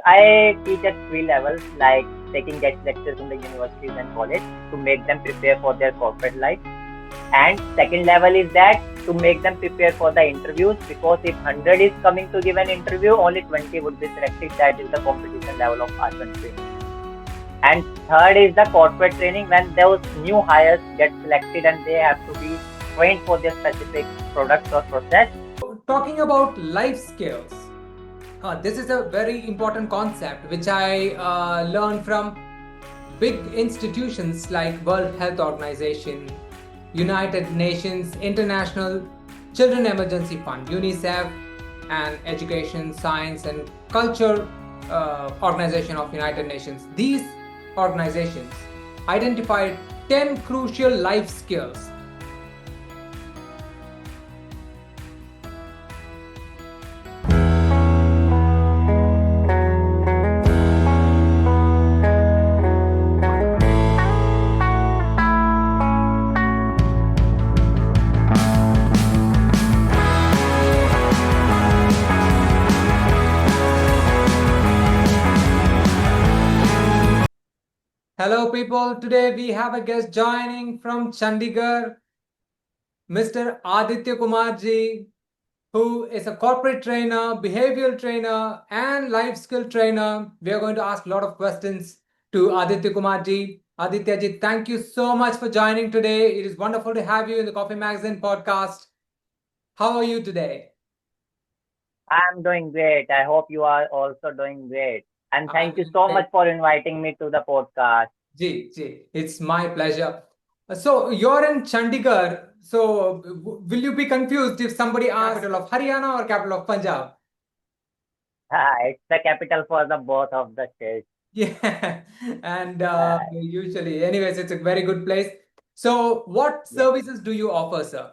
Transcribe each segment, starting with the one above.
I teach at three levels, like taking guest lectures in the universities and college to make them prepare for their corporate life. And second level is that to make them prepare for the interviews, because if 100 is coming to give an interview, only 20 would be selected. That is the competition level of our country. And third is the corporate training, when those new hires get selected and they have to be trained for their specific products or process. Talking about life skills, this is a very important concept which I learned from big institutions like World Health Organization, United Nations, International Children Emergency Fund, UNICEF, and Education, Science and Culture Organization of United Nations. These organizations identified 10 crucial life skills. Hello people, today we have a guest joining from Chandigarh, Mr. Aditya Kumar ji, who is a corporate trainer, behavioral trainer and life skill trainer. We are going to ask a lot of questions to Aditya Kumar ji. Aditya ji, thank you so much for joining today. It is wonderful to have you in the Coffee Magazine podcast. How are you today? I'm doing great. I hope you are also doing great. And thank you so much for inviting me to the podcast. Ji, it's my pleasure. So you're in Chandigarh. So will you be confused if somebody asks capital of Haryana or capital of Punjab? It's the capital for the both of the states. Yeah, and usually, anyways, it's a very good place. So what Yeah. services do you offer, sir?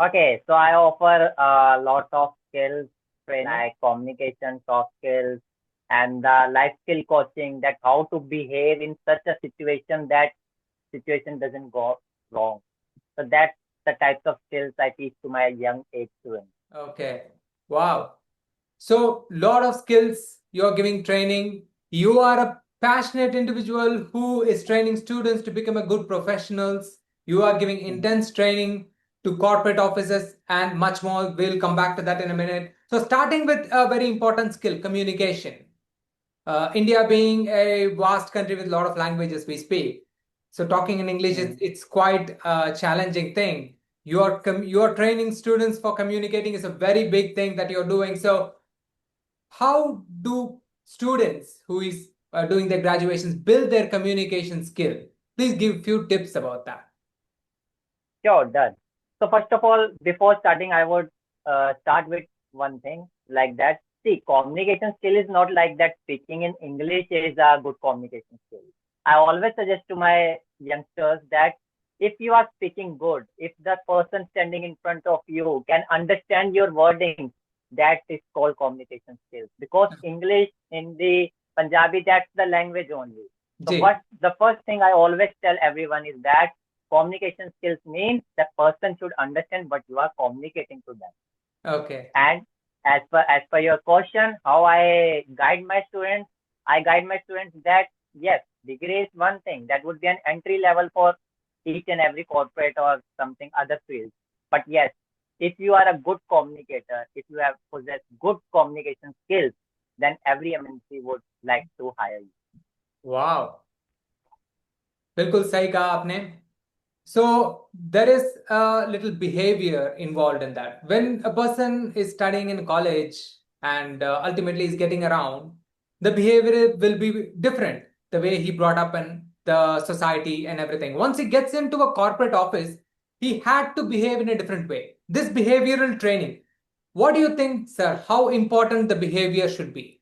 Okay, so I offer a lot of skills, like communication, soft skills, and life skill coaching, that how to behave in such a situation that situation doesn't go wrong. So that's the types of skills I teach to my young age students. Okay. Wow. So lot of skills, you're giving training. You are a passionate individual who is training students to become a good professionals. You are giving intense training to corporate offices and much more. We'll come back to that in a minute. So starting with a very important skill, communication. India being a vast country with a lot of languages we speak. So talking in English, it's quite a challenging thing. You're training students for communicating is a very big thing that you're doing. So how do students who is doing their graduations build their communication skill? Please give few tips about that. Sure, done. So first of all, before starting, I would start with one thing like that. See, communication skill is not like that. Speaking in English is a good communication skill. I always suggest to my youngsters that if you are speaking good, if the person standing in front of you can understand your wording, that is called communication skills. Because English, Hindi, Punjabi, that's the language only. So what the first thing I always tell everyone is that communication skills means the person should understand what you are communicating to them. Okay. And as per your question, how I guide my students, I guide my students that yes, degree is one thing. That would be an entry level for each and every corporate or something other field. But yes, if you are a good communicator, if you have possessed good communication skills, then every MNC would like to hire you. Wow. बिल्कुल सही कहा आपने. So there is a little behavior involved in that. When a person is studying in college and ultimately is getting around, the behavior will be different. The way he brought up in the society and everything. Once he gets into a corporate office, he had to behave in a different way. This behavioral training, what do you think, sir? How important the behavior should be?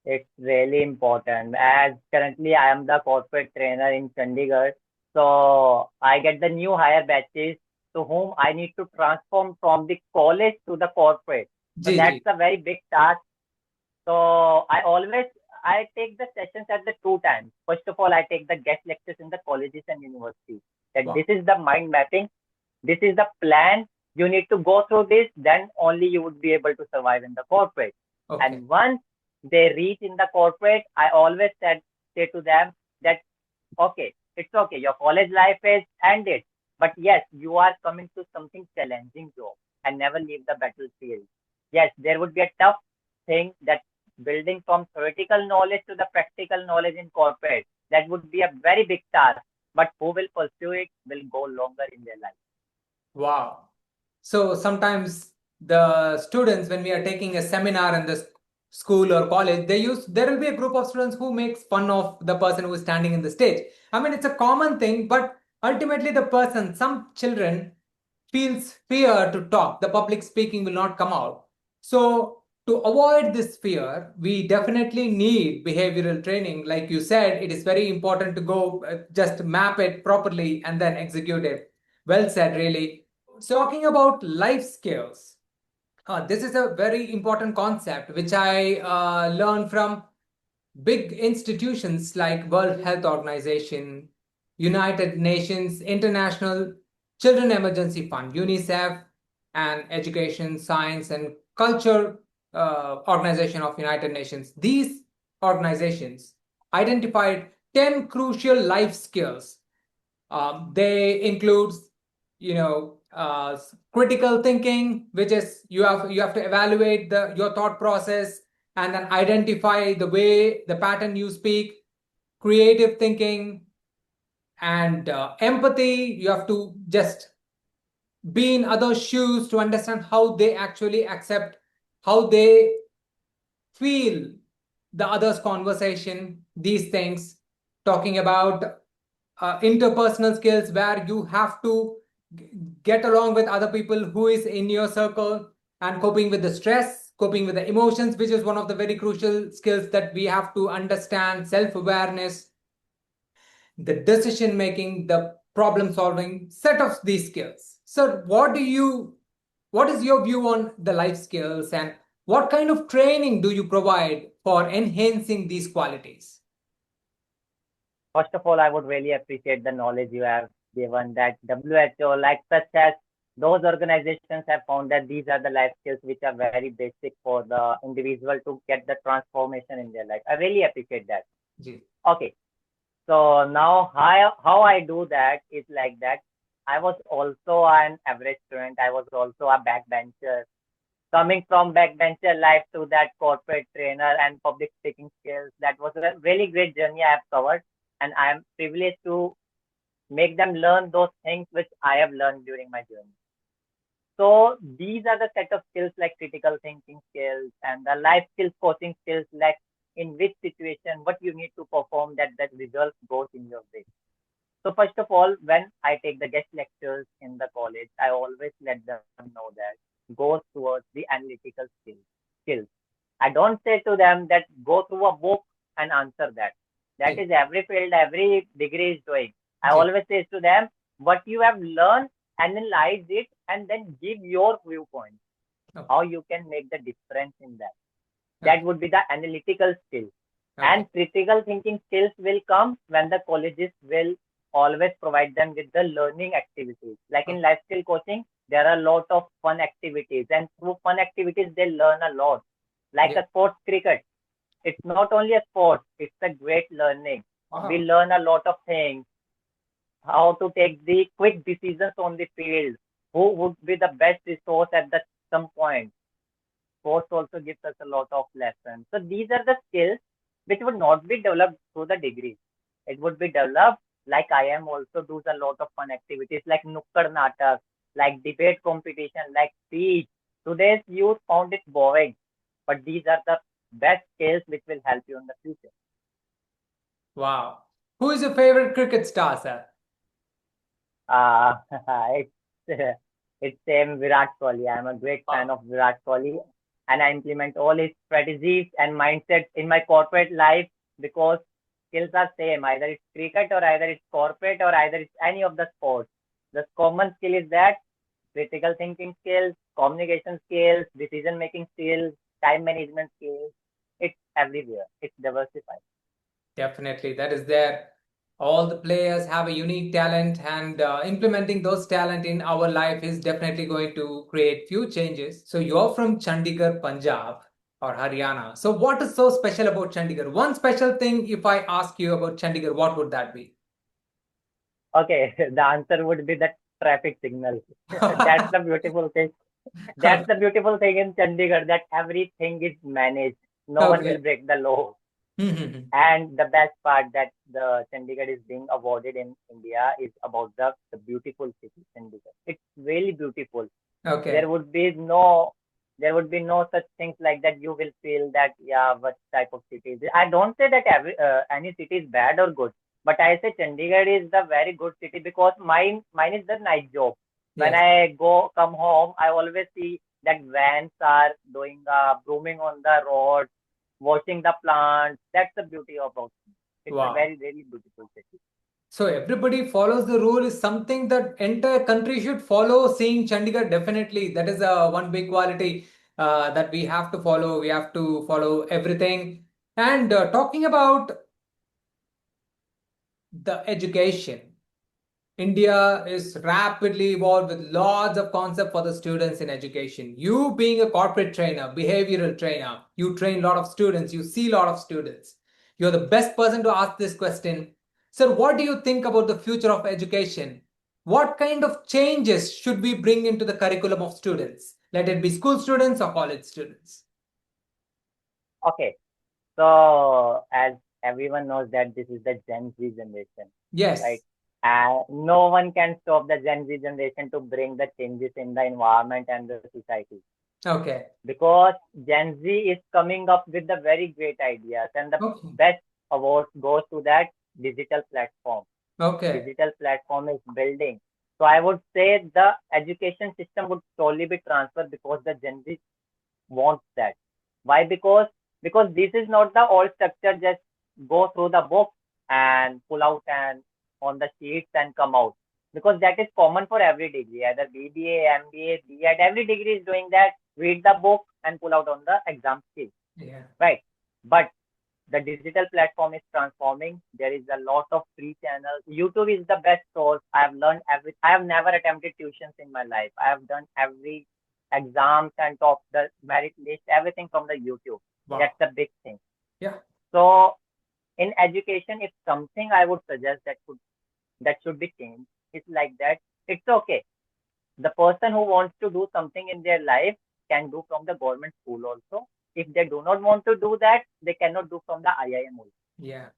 It's really important. As currently I am the corporate trainer in Chandigarh, so I get the new hire batches to whom I need to transform from the college to the corporate. So that's a very big task. So I take the sessions at the two times. First of all, I take the guest lectures in the colleges and universities. That this is the mind mapping, this is the plan. You need to go through this, then only you would be able to survive in the corporate. Okay. And once they reach in the corporate, I always say to them that, okay, it's okay. Your college life is ended, but yes, you are coming to something challenging job and never leave the battlefield. Yes, there would be a tough thing that building from theoretical knowledge to the practical knowledge in corporate. That would be a very big task, but who will pursue it will go longer in their life. Wow. So sometimes the students, when we are taking a seminar in the school or college, there will be a group of students who makes fun of the person who is standing in the stage. I mean, it's a common thing, but ultimately some children feels fear to talk. The public speaking will not come out. So to avoid this fear, we definitely need behavioral training. Like you said, it is very important to go just map it properly and then execute it. Well said, really. So talking about life skills, this is a very important concept which I learned from big institutions like World Health Organization, United Nations, International Children Emergency Fund, UNICEF, and Education, Science, and Culture Organization of United Nations. These organizations identified 10 crucial life skills. They include, critical thinking, which is you have to evaluate your thought process and then identify the pattern you speak. Creative thinking and empathy. You have to just be in others' shoes to understand how they actually accept, how they feel the other's conversation. These things, talking about interpersonal skills where you have to get along with other people who is in your circle, and coping with the stress, coping with the emotions, which is one of the very crucial skills that we have to understand. Self-awareness, the decision making, the problem solving, set of these skills. So what is your view on the life skills, and what kind of training do you provide for enhancing these qualities? First of all, I would really appreciate the knowledge you have given that WHO, like such as those organizations have found that these are the life skills which are very basic for the individual to get the transformation in their life. I really appreciate that. Ji. Okay. So now how I do that is like that. I was also an average student. I was also a backbencher. Coming from backbencher life to that corporate trainer and public speaking skills, that was a really great journey I have covered. And I am privileged to make them learn those things which I have learned during my journey. So these are the set of skills like critical thinking skills and the life skills, coaching skills, like in which situation, what you need to perform that result goes in your way. So first of all, when I take the guest lectures in the college, I always let them know that goes towards the analytical skills. I don't say to them that go through a book and answer that. That Ji. is every field, every degree is doing. I Ji. always say to them, what you have learned, analyze it, and then give your viewpoint. Okay. How you can make the difference in that. Okay. That would be the analytical skill. Okay. And critical thinking skills will come when the colleges will always provide them with the learning activities. Like in life skill coaching, there are a lot of fun activities, and through fun activities, they learn a lot. Like Yeah. a sports cricket, it's not only a sport, it's a great learning. We Wow. learn a lot of things, how to take the quick decisions on the field, who would be the best resource at that some point. Sports also gives us a lot of lessons. So these are the skills which would not be developed through the degree. It would be developed like I am also does a lot of fun activities like Nukkad Natak, like debate competition, like speech. Today's youth found it boring, but these are the best skills which will help you in the future. Wow. Who is your favorite cricket star, sir? Uh, it's it's same Virat Kohli. I'm a great fan Wow. of Virat Kohli, and I implement all his strategies and mindsets in my corporate life because skills are same. Either it's cricket or either it's corporate or either it's any of the sports. The common skill is that critical thinking skills, communication skills, decision making skills, time management skills. It's everywhere. It's diversified. Definitely, that is there. All the players have a unique talent, and implementing those talent in our life is definitely going to create few changes. So you're from Chandigarh, Punjab. or Haryana. So what is so special about Chandigarh? One special thing, if I ask you about Chandigarh, what would that be? Okay, the answer would be the traffic signal. That's the beautiful thing. That's the beautiful thing in Chandigarh, that everything is managed. No one Okay. will break the law. Mm-hmm. And the best part that the Chandigarh is being awarded in India is about the beautiful city, Chandigarh. It's really beautiful. There Okay. would be no there would be no such things like that you will feel that, yeah, what type of city is it? I don't say that any city is bad or good, but I say Chandigarh is the very good city because mine is the night job. When Yes. I come home, I always see that vans are doing brooming on the road, washing the plants. That's the beauty about it. It's a Wow. very, very beautiful city. So everybody follows the rule is something that entire country should follow. Seeing Chandigarh, definitely that is one big quality that we have to follow. We have to follow everything. And talking about the education, India is rapidly evolved with lots of concepts for the students in education. You being a corporate trainer, behavioral trainer, you train a lot of students, you see a lot of students. You're the best person to ask this question. Sir, what do you think about the future of education? What kind of changes should we bring into the curriculum of students? Let it be school students or college students. Okay, so as everyone knows that this is the Gen Z generation, right? Yes. And no one can stop the Gen Z generation to bring the changes in the environment and the society, Okay. because Gen Z is coming up with the very great ideas, and the Okay. best award goes to that digital platform. Okay. Digital platform is building. So I would say the education system would slowly be transferred because the Gen Z wants that. Why? Because this is not the old structure. Just go through the book and pull out and on the sheets and come out. Because that is common for every degree, either BBA, MBA, B.Ed. Every degree is doing that. Read the book and pull out on the exam sheet, Yeah. right? But the digital platform is transforming. There is a lot of free channels. YouTube is the best source. I have learned every. I have never attempted tuitions in my life. I have done every exams and top the merit list, everything from the YouTube. That's Wow. the big thing. Yeah. So in education, if something I would suggest that should be changed, it's like that. It's okay. The person who wants to do something in their life can do from the government school also. If they do not want to do that, they cannot do from the IIM also. Yeah.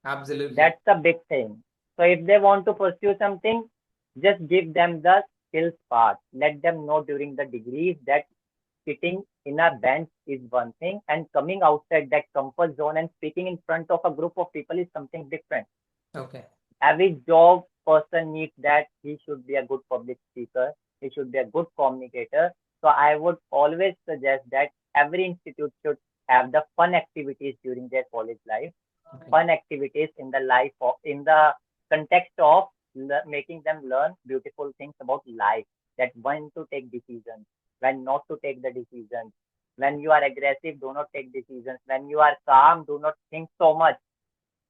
Absolutely. That's the big thing. So if they want to pursue something, just give them the skills part. Let them know during the degrees that sitting in a bench is one thing, and coming outside that comfort zone and speaking in front of a group of people is something different. Okay. Every job person needs that. He should be a good public speaker. He should be a good communicator. So I would always suggest that every institute should have the fun activities during their college life, Okay. fun activities in the life of, in the context of making them learn beautiful things about life, that when to take decisions, when not to take the decisions, when you are aggressive, do not take decisions, when you are calm, do not think so much,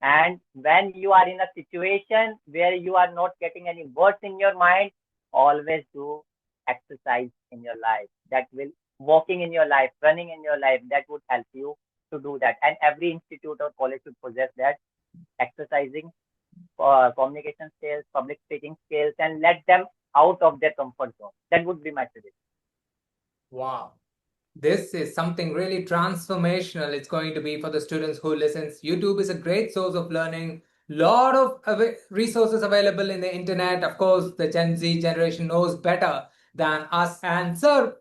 and when you are in a situation where you are not getting any words in your mind, always do exercise in your life. That will walking in your life, running in your life, that would help you to do that. And every institute or college should possess that exercising communication skills, public speaking skills, and let them out of their comfort zone. That would be my suggestion. Wow. This is something really transformational. It's going to be for the students who listens. YouTube is a great source of learning. Lot of resources available in the internet. Of course, the Gen Z generation knows better than us. And sir,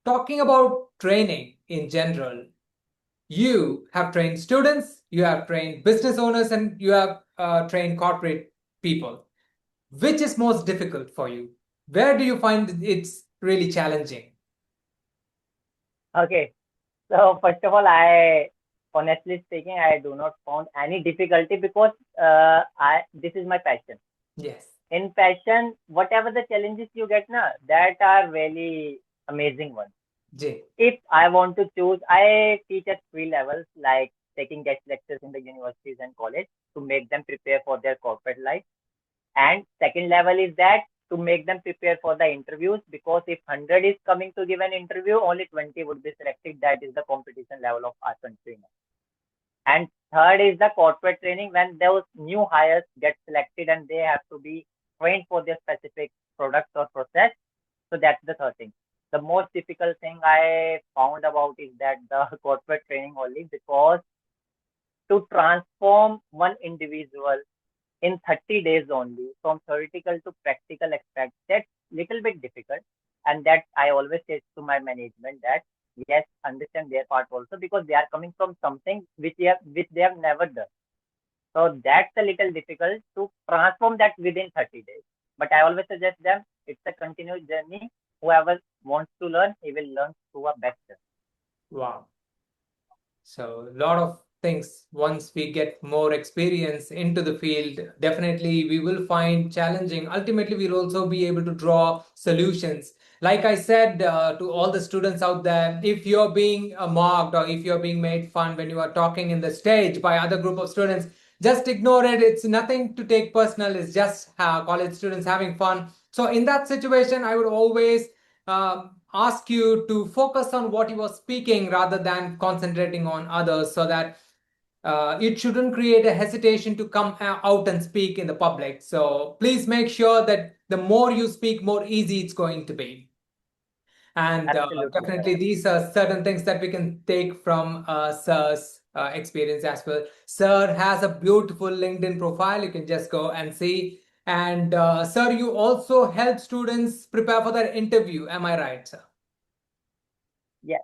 talking about training in general, you have trained students, you have trained business owners, and you have trained corporate people. Which is most difficult for you? Where do you find it's really challenging? Okay. So first of all, I honestly speaking, I do not found any difficulty because I this is my passion. Yes. In passion, whatever the challenges you get now, that are really amazing ones. J. If I want to choose, I teach at three levels, like taking guest lectures in the universities and college to make them prepare for their corporate life. And second level is that to make them prepare for the interviews, because if 100 is coming to give an interview, only 20 would be selected. That is the competition level of our country now. And third is the corporate training, when those new hires get selected and they have to be trained for their specific product or process. So that's the third thing. The most difficult thing I found about is that the corporate training only, because to transform one individual in 30 days only from theoretical to practical aspect, that's little bit difficult. And that I always say to my management that yes, understand their part also, because they are coming from something which they have never done. So that's a little difficult to transform that within 30 days. But I always suggest them it's a continuous journey. Whoever wants to learn, he will learn through a best journey. Wow. So a lot of things, once we get more experience into the field, definitely we will find challenging. Ultimately, we'll also be able to draw solutions. Like I said to all the students out there, if you're being mocked or if you're being made fun when you are talking in the stage by other group of students, just ignore it. It's nothing to take personal. It's just college students having fun. So in that situation, I would always ask you to focus on what you are speaking rather than concentrating on others, so that it shouldn't create a hesitation to come out and speak in the public. So please make sure that the more you speak, more easy it's going to be. And Absolutely definitely correct. these are certain things that we can take from Sir's experience as well. Sir has a beautiful LinkedIn profile. You can just go and see. And sir, you also help students prepare for their interview. Am I right, sir? Yes,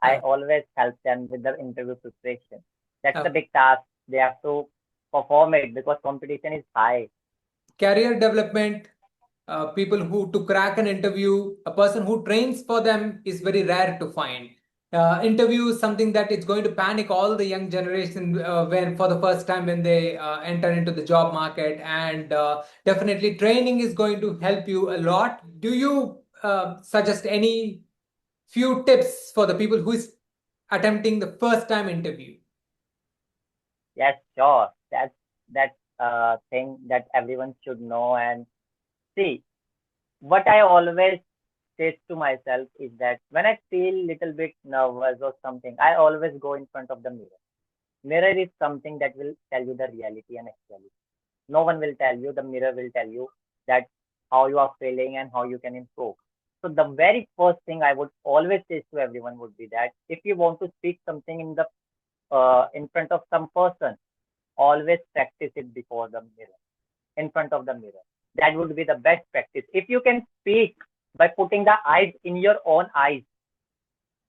I Uh, always help them with the interview preparation. That's uh, the big task. They have to perform it because competition is high. Career development, people who to crack an interview, a person who trains for them is very rare to find. Interview is something that it's going to panic all the young generation when for the first time when they enter into the job market, and definitely training is going to help you a lot. Do you suggest any few tips for the people who is attempting the first time interview? Yes, sure. That's a thing that everyone should know. And see, what I always say to myself is that when I feel little bit nervous or something, I always go in front of the mirror. Mirror is something that will tell you the reality and actuality. No one will tell you. The mirror will tell you that how you are feeling and how you can improve. So the very first thing I would always say to everyone would be that if you want to speak something in front of some person, always practice it before the mirror, in front of the mirror. That would be the best practice. If you can speak by putting the eyes in your own eyes,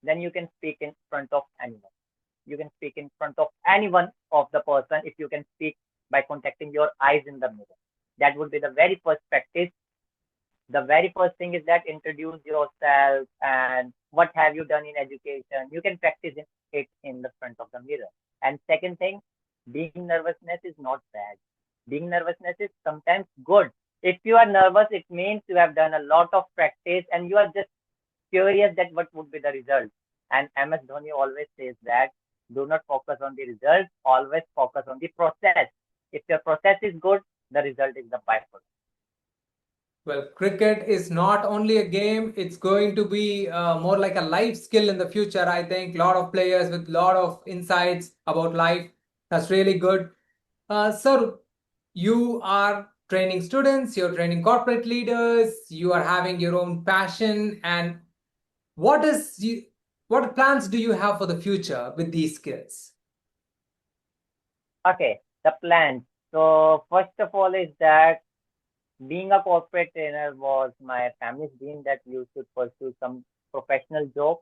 then you can speak in front of anyone. You can speak in front of anyone of the person if you can speak by contacting your eyes in the mirror. That would be the very first practice. The very first thing is that introduce yourself and what have you done in education. You can practice it in the front of the mirror. And second thing, being nervousness is not bad. Being nervousness is sometimes good. If you are nervous, it means you have done a lot of practice and you are just curious that what would be the result. And MS Dhoni always says that do not focus on the result, always focus on the process. If your process is good, the result is the byproduct. Well, cricket is not only a game, it's going to be more like a life skill in the future. I think a lot of players with a lot of insights about life. That's really good. Sir, you are training students, you're training corporate leaders, you are having your own passion. And what is what plans do you have for the future with these skills? Okay, the plan. So first of all is that being a corporate trainer was my family's dream that you should pursue some professional job.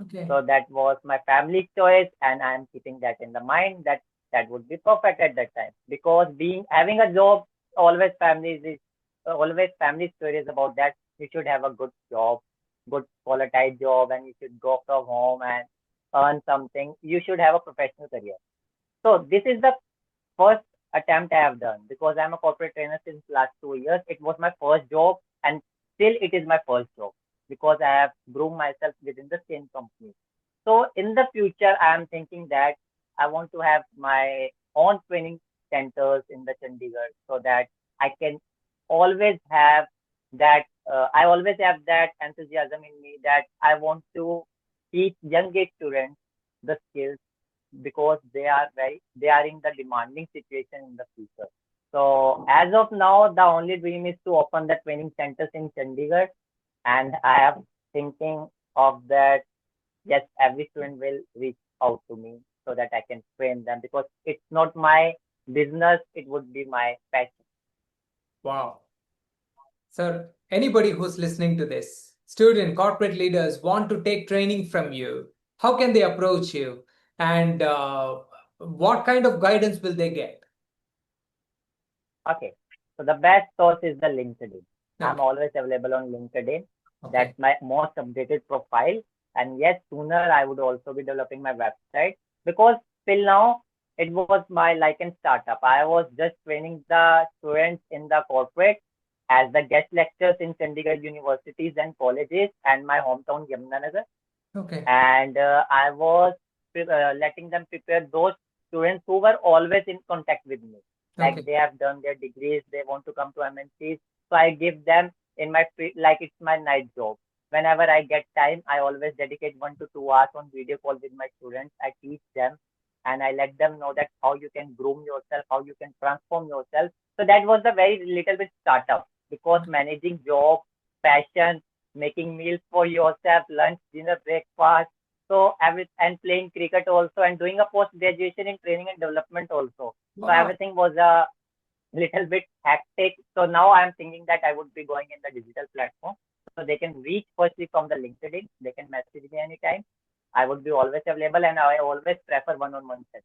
Okay. So that was my family's choice, and I am keeping that in the mind that that would be perfect at that time, because being having a job, always families is always family stories about that you should have a good job, good quality job, and you should go from home and earn something. You should have a professional career. So this is the first attempt I have done, because I'm a corporate trainer since last 2 years. It was my first job, and still it is my first job because I have groomed myself within the same company. So in the future, I am thinking that I want to have my own training centers in the Chandigarh, so that I can always have that I always have that enthusiasm in me that I want to teach young age students the skills because they are in the demanding situation in the future. So as of now, the only dream is to open the training centers in Chandigarh, and I am thinking of that. Yes, every student will reach out to me so that I can train them because it's not my business; it would be my passion. Wow. So anybody who's listening to this, student, corporate leaders want to take training from you, how can they approach you? And what kind of guidance will they get? Okay. So the best source is the LinkedIn. I'm Okay. always available on LinkedIn. Okay. That's my most updated profile. And yes, sooner I would also be developing my website because till now it was my like in startup. I was just training the students in the corporate as the guest lectures in Chandigarh universities and colleges and my hometown Yamunanagar. Okay. And I was letting them prepare those students who were always in contact with me. Like Okay. they have done their degrees, they want to come to MNCs. So I give them in my free, like it's my night job. Whenever I get time, I always dedicate 1 to 2 hours on video call with my students. I teach them and I let them know that how you can groom yourself, how you can transform yourself. So that was the very little bit startup because managing job, passion, making meals for yourself, lunch, dinner, breakfast. So every and playing cricket also and doing a post graduation in training and development also. So Wow. everything was a little bit hectic. So now I'm thinking that I would be going in the digital platform. So they can reach firstly from the LinkedIn. They can message me anytime. I would be always available and I always prefer one-on-one session.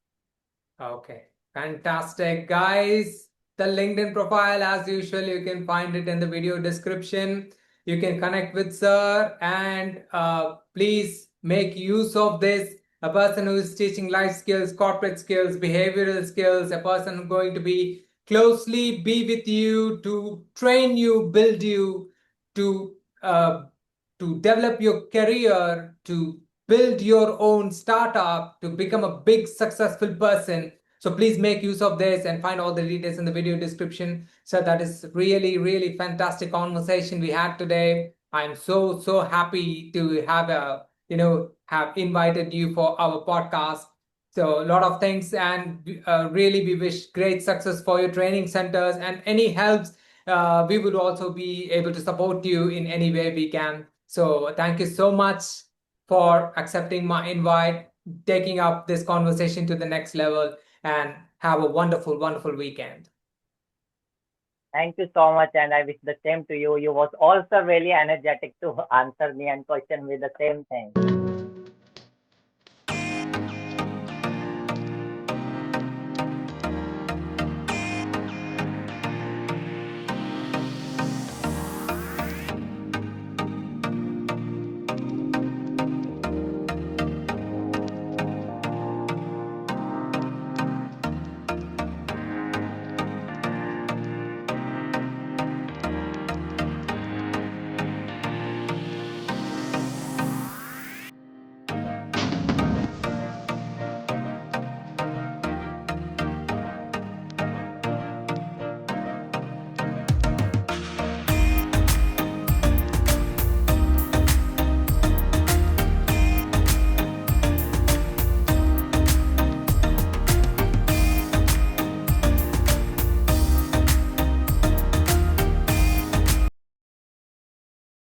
Okay, fantastic, guys. The LinkedIn profile, as usual, you can find it in the video description. You can connect with Sir and please make use of this. A person who is teaching life skills, corporate skills, behavioral skills, a person going to be closely be with you to train you, build you, to uh, to develop your career, to build your own startup, to become a big successful person. So please make use of this and find all the details in the video description. So that is really, really fantastic conversation we had today. I'm so happy to have have invited you for our podcast. So a lot of things, and really we wish great success for your training centers, and any helps we would also be able to support you in any way we can. So thank you so much for accepting my invite, taking up this conversation to the next level, and have a wonderful, wonderful weekend. Thank you so much, and I wish the same to you. You was also really energetic to answer me and question me the same thing.